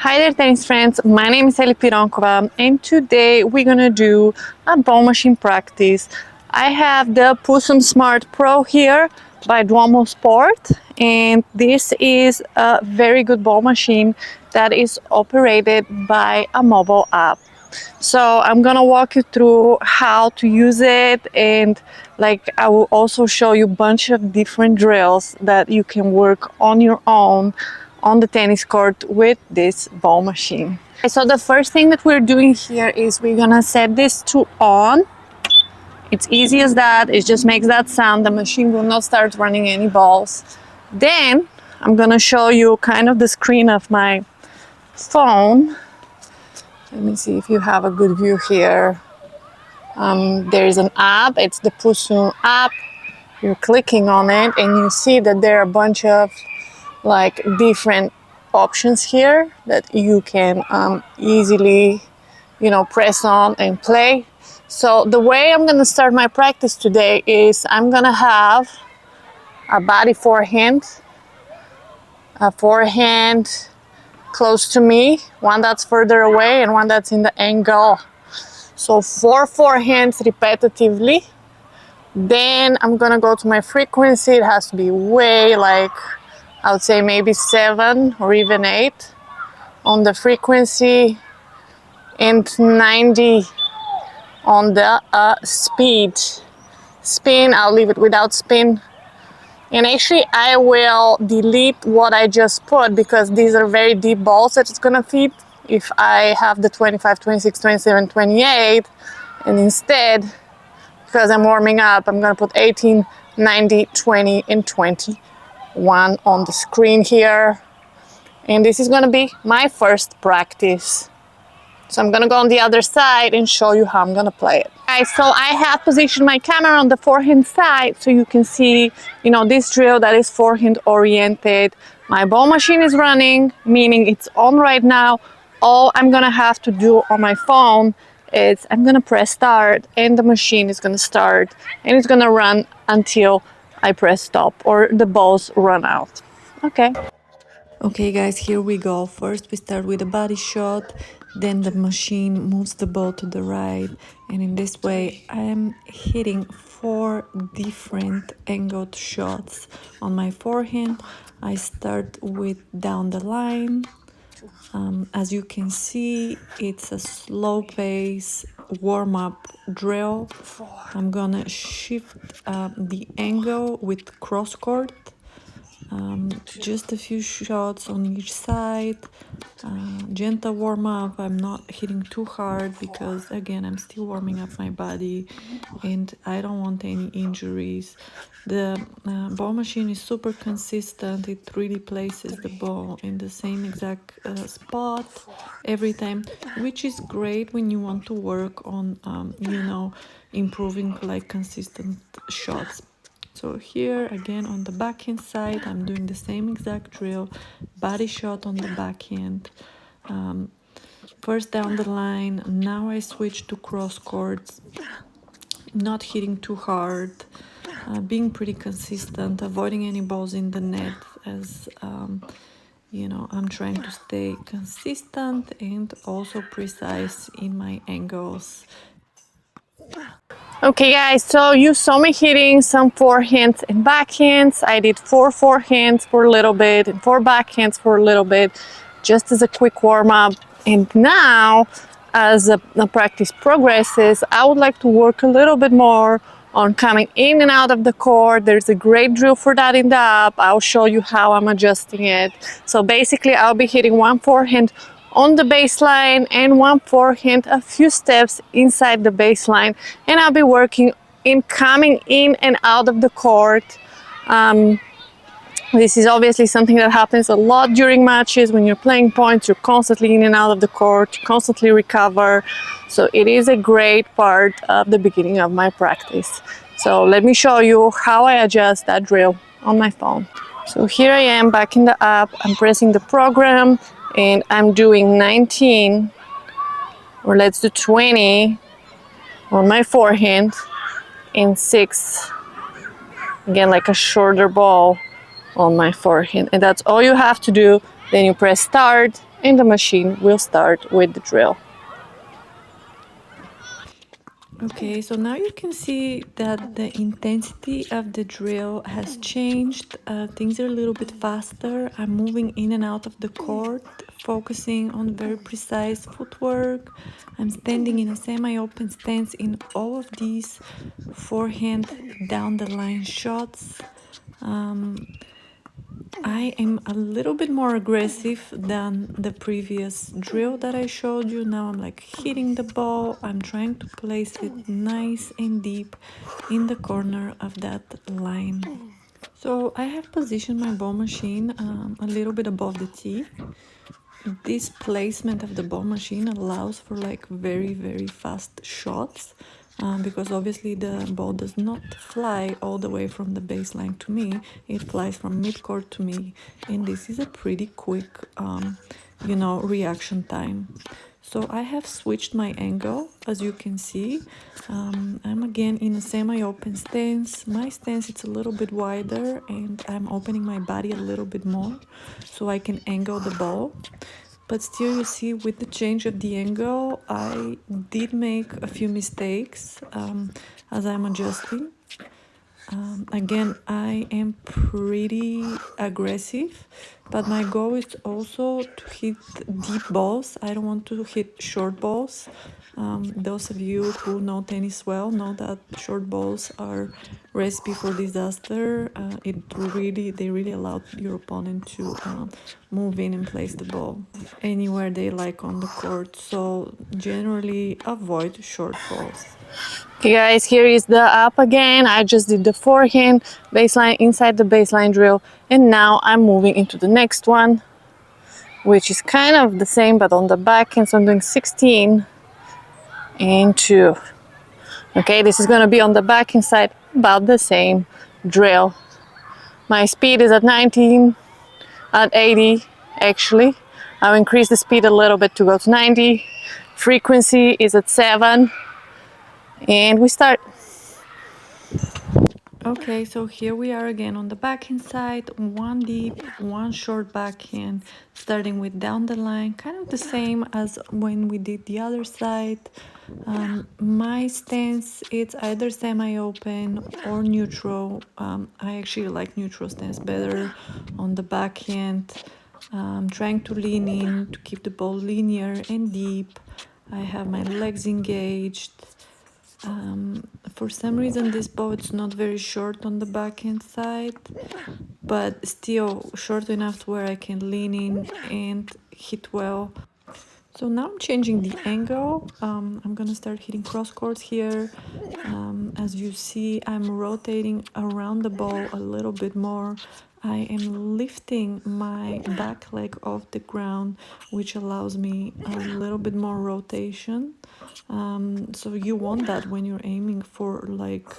Hi there tennis friends, my name is Eli Pironkova and today we're gonna do a ball machine practice. I have the Pusum Smart Pro here by Duomo Sport, and this is a very good ball machine that is operated by a mobile app. So I'm gonna walk you through how to use it, and I will also show you a bunch of different drills that you can work on your own on the tennis court with this ball machine. So the first thing that we're doing here is we're gonna set this to on. It's easy as that. It just makes that sound. The machine will not start running any balls. Then I'm gonna show you kind of the screen of my phone. Let me see if you have a good view here. There's an app. It's the Pusum app. You're clicking on it and you see that there are a bunch of different options here that you can easily press on and play. So the way I'm gonna start my practice today is I'm gonna have a body forehand, a forehand close to me, one that's further away and one that's in the angle. So 4 forehands repetitively. Then I'm gonna go to my frequency. It has to be way I would say maybe 7 or even 8 on the frequency and 90 on the speed. Spin, I'll leave it without spin. And actually I will delete what I just put because these are very deep balls that it's gonna fit. If I have the 25, 26, 27, 28, and instead, because I'm warming up, I'm gonna put 18, 90, 20, and 21 on the screen here. And this is gonna be my first practice. So I'm gonna go on the other side and show you how I'm gonna play it. Alright, so I have positioned my camera on the forehand side so you can see, this drill that is forehand oriented. My ball machine is running, meaning it's on right now. All I'm gonna have to do on my phone is I'm gonna press start and the machine is gonna start and it's gonna run until I press stop or the balls run out. Okay guys, here we go. First we start with a body shot, then the machine moves the ball to the right, and in this way I am hitting 4 different angled shots on my forehand. I start with down the line. As you can see, it's a slow pace warm-up drill. I'm gonna shift the angle with cross court. Just a few shots on each side, gentle warm up. I'm not hitting too hard because again I'm still warming up my body and I don't want any injuries. The ball machine is super consistent. It really places the ball in the same exact spot every time, which is great when you want to work on improving consistent shots. So here again on the backhand side, I'm doing the same exact drill, body shot on the backhand. First down the line, now I switch to cross courts, not hitting too hard, being pretty consistent, avoiding any balls in the net as I'm trying to stay consistent and also precise in my angles. Okay guys, so you saw me hitting some forehands and backhands. I did 4 forehands for a little bit and 4 backhands for a little bit, just as a quick warm-up. And now, as the practice progresses, I would like to work a little bit more on coming in and out of the court. There's a great drill for that in the app. I'll show you how I'm adjusting it. So basically, I'll be hitting 1 forehand on the baseline and 1 forehand a few steps inside the baseline, and I'll be working in coming in and out of the court. This is obviously something that happens a lot during matches. When you're playing points, you're constantly in and out of the court, you constantly recover. So it is a great part of the beginning of my practice. So let me show you how I adjust that drill on my phone. So here I am back in the app. I'm pressing the program and I'm doing 19, or let's do 20 on my forehand and 6, again like a shorter ball on my forehand. And that's all you have to do. Then you press start and the machine will start with the drill. Okay, so now you can see that the intensity of the drill has changed. Things are a little bit faster. I'm moving in and out of the court, focusing on very precise footwork. I'm standing in a semi-open stance in all of these forehand down the line shots. I am a little bit more aggressive than the previous drill that I showed you. Now I'm like hitting the ball. I'm trying to place it nice and deep in the corner of that line. So I have positioned my ball machine a little bit above the tee. This placement of the ball machine allows for like very fast shots because obviously the ball does not fly all the way from the baseline to me. It flies from mid-court to me, and this is a pretty quick reaction time. So I have switched my angle, as you can see. I'm again in a semi-open stance. My stance is a little bit wider and I'm opening my body a little bit more so I can angle the ball. But still, you see, with the change of the angle, I did make a few mistakes as I'm adjusting. Again, I am pretty aggressive, but my goal is also to hit deep balls. I don't want to hit short balls. Those of you who know tennis well know that short balls are recipe for disaster. They really allow your opponent to move in and place the ball anywhere they like on the court. So generally avoid short balls. Okay guys, here is the up again. I just did the forehand, baseline, inside the baseline drill, and now I'm moving into the next one, which is kind of the same but on the backhand. So I'm doing 16 and 2. Okay, this is going to be on the backhand side, about the same drill. My speed is at 19, at 80 actually. I'll increase the speed a little bit to go to 90. Frequency is at 7, and we start. Okay, so here we are again on the backhand side, one deep, one short backhand, starting with down the line, kind of the same as when we did the other side. My stance, it's either semi-open or neutral. I actually like neutral stance better on the backhand. Trying to lean in to keep the ball linear and deep. I have my legs engaged. For some reason this bow it's not very short on the backhand side, but still short enough to where I can lean in and hit well. So now I'm changing the angle. I'm gonna start hitting cross courts here. As you see, I'm rotating around the ball a little bit more. I am lifting my back leg off the ground, which allows me a little bit more rotation. So you want that when you're aiming for like,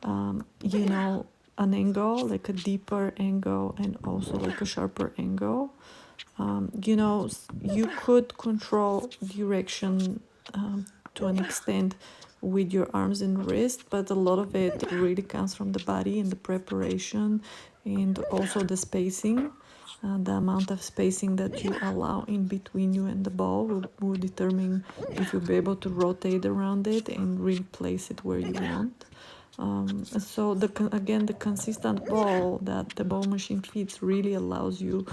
an angle, like a deeper angle and also like a sharper angle. You could control direction to an extent with your arms and wrist, but a lot of it really comes from the body and the preparation and also the spacing. The amount of spacing that you allow in between you and the ball will determine if you'll be able to rotate around it and really place it where you want. So the consistent ball that the ball machine feeds really allows you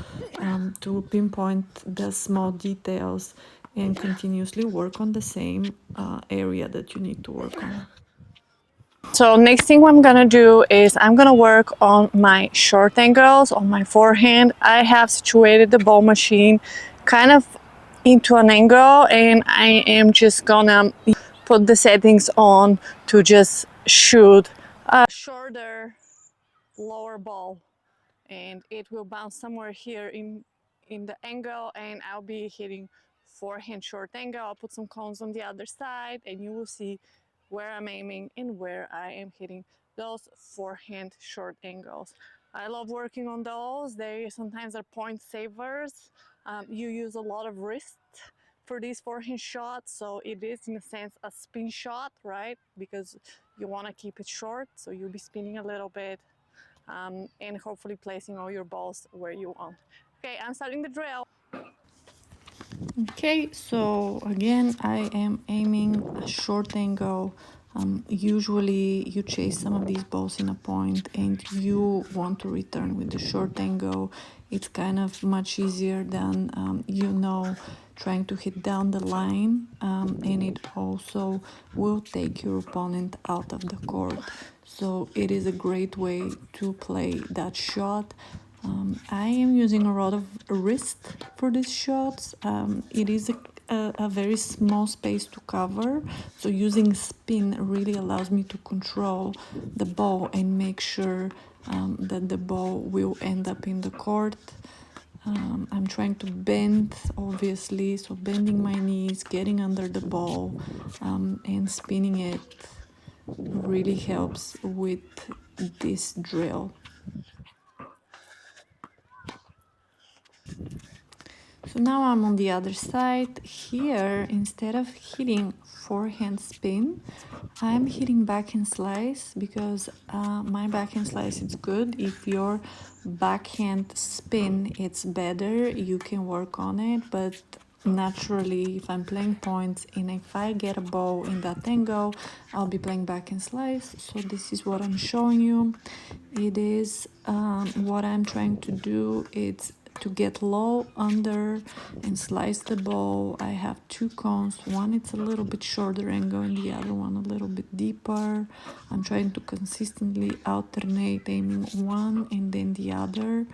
to pinpoint the small details and continuously work on the same area that you need to work on. So next thing I'm gonna do is I'm gonna work on my short angles on my forehand. I have situated the ball machine kind of into an angle, and I am just gonna put the settings on to just shoot a shorter lower ball, and it will bounce somewhere here in the angle, and I'll be hitting forehand short angle. I'll put some cones on the other side and you will see where I'm aiming and where I am hitting those forehand short angles. I love working on those. They sometimes are point savers. You use a lot of wrist for these forehand shots, so it is in a sense a spin shot, right? Because you want to keep it short, so you'll be spinning a little bit and hopefully placing all your balls where you want. Okay, I'm starting the drill. Okay, so again, I am aiming a short angle. Usually you chase some of these balls in a point and you want to return with the short angle. It's kind of much easier than, trying to hit down the line, and it also will take your opponent out of the court. So it is a great way to play that shot. I am using a lot of wrist for these shots. It is a very small space to cover, so using spin really allows me to control the ball and make sure that the ball will end up in the court. I'm trying to bend, obviously, so bending my knees, getting under the ball, and spinning it really helps with this drill. So now I'm on the other side. Here, instead of hitting forehand spin, I'm hitting backhand slice because my backhand slice is good. If your backhand spin it's better, you can work on it. But naturally, if I'm playing points and if I get a ball in that angle, I'll be playing backhand slice. So this is what I'm showing you. It is what I'm trying to do. It's to get low under and slice the ball. I have two cones. One it's a little bit shorter angle and the other one a little bit deeper. I'm trying to consistently alternate aiming one and then the other.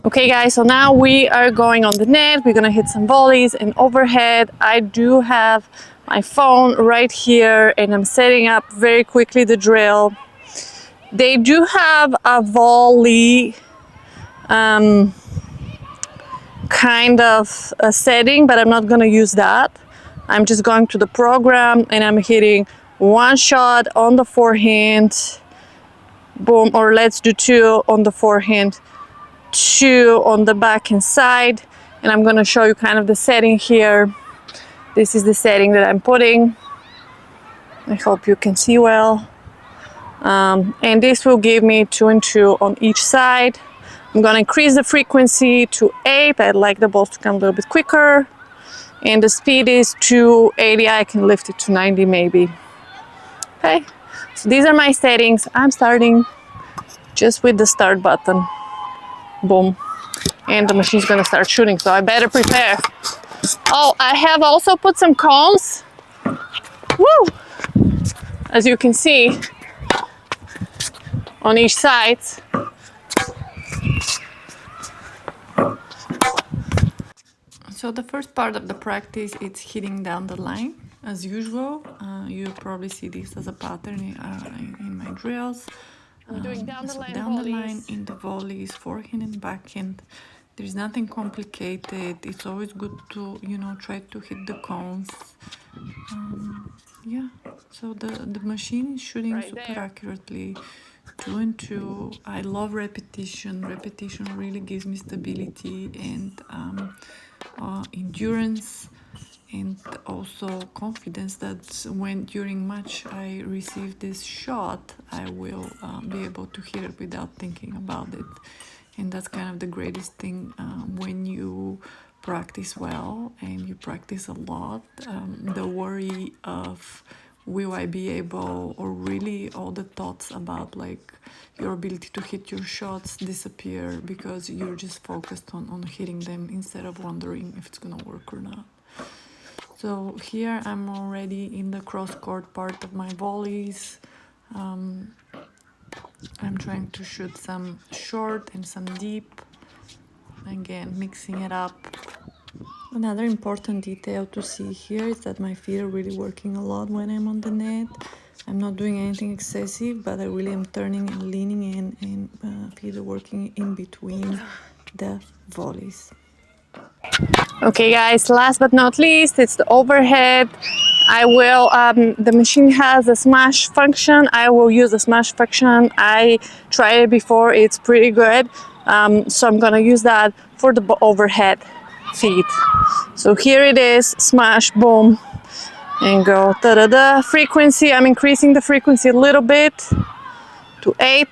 Okay guys, so now we are going on the net. We're gonna hit some volleys and overhead. I do have my phone right here and I'm setting up very quickly the drill. They do have a volley kind of a setting, but I'm not gonna use that. I'm just going to the program and I'm hitting one shot on the forehand, boom, or let's do two on the forehand, two on the backhand side, and I'm gonna show you kind of the setting here. This is the setting that I'm putting. I hope you can see well. And this will give me 2 and 2 on each side. I'm gonna increase the frequency to 8. I'd like the balls to come a little bit quicker. And the speed is 280. I can lift it to 90 maybe. Okay, so these are my settings. I'm starting just with the start button. Boom. And the machine's gonna start shooting, so I better prepare. Oh, I have also put some cones. Woo! As you can see, on each side. So the first part of the practice it's hitting down the line as usual. You probably see this as a pattern in my drills. I'm doing down the So line down the volleys. line in the volleys, forehand and backhand. There's nothing complicated. It's always good to try to hit the cones. Yeah. So the machine is shooting Right super there. accurately. 2 and 2. I love repetition. Repetition really gives me stability and endurance, and also confidence that when during match I receive this shot, I will be able to hit it without thinking about it. And that's kind of the greatest thing when you practice well and you practice a lot. The worry of will I be able, or really all the thoughts about like your ability to hit your shots disappear because you're just focused on hitting them instead of wondering if it's gonna work or not. So here I'm already in the cross court part of my volleys. I'm trying to shoot some short and some deep. Again, mixing it up. Another important detail to see here is that my feet are really working a lot when I'm on the net. I'm not doing anything excessive, but I really am turning and leaning in, and feet are working in between the volleys. Okay guys, last but not least, it's the overhead. I will, the machine has a smash function. I will use the smash function. I tried it before, it's pretty good. So I'm gonna use that for the overhead feet. So here it is, smash, boom, and go da-da-da. Frequency, I'm increasing the frequency a little bit to 8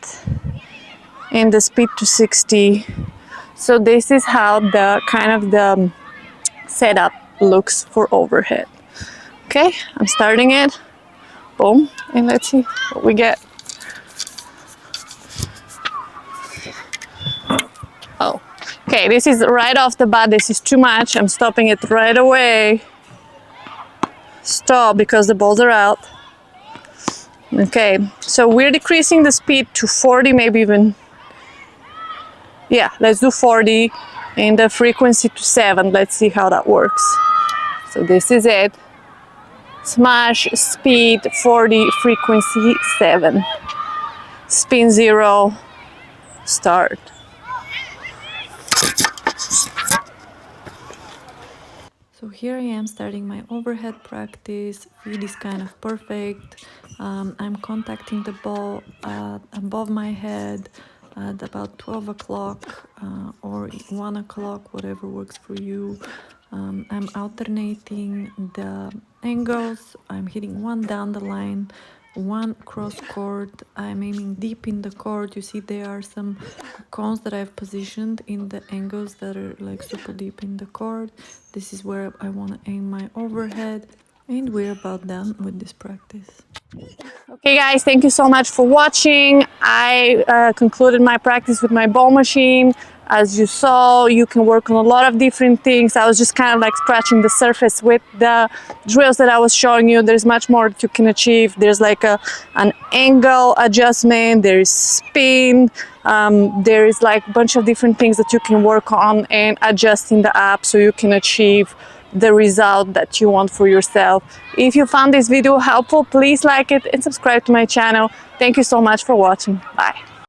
and the speed to 60. So this is how the kind of the setup looks for overhead. Okay, I'm starting it. Boom, and let's see what we get. Oh, okay, this is right off the bat. This is too much. I'm stopping it right away. Stop because the balls are out. Okay, so we're decreasing the speed to 40, maybe even, yeah, let's do 40 and the frequency to 7. Let's see how that works. So this is it. Smash, speed 40, frequency 7. Spin 0, start. So here I am starting my overhead practice. Feed is kind of perfect. I'm contacting the ball above my head at about 12 o'clock or 1 o'clock, whatever works for you. I'm alternating the angles. I'm hitting one down the line, one cross court. I'm aiming deep in the court. You see there are some cones that I've positioned in the angles that are like super deep in the court. This is where I want to aim my overhead, and we're about done with this practice. Okay guys, thank you so much for watching. I concluded my practice with my ball machine. As you saw, you can work on a lot of different things. I was just kind of like scratching the surface with the drills that I was showing you. There's much more that you can achieve. There's like an angle adjustment, there is spin, there is like a bunch of different things that you can work on and adjust in the app so you can achieve the result that you want for yourself. If you found this video helpful, please like it and subscribe to my channel. Thank you so much for watching. Bye.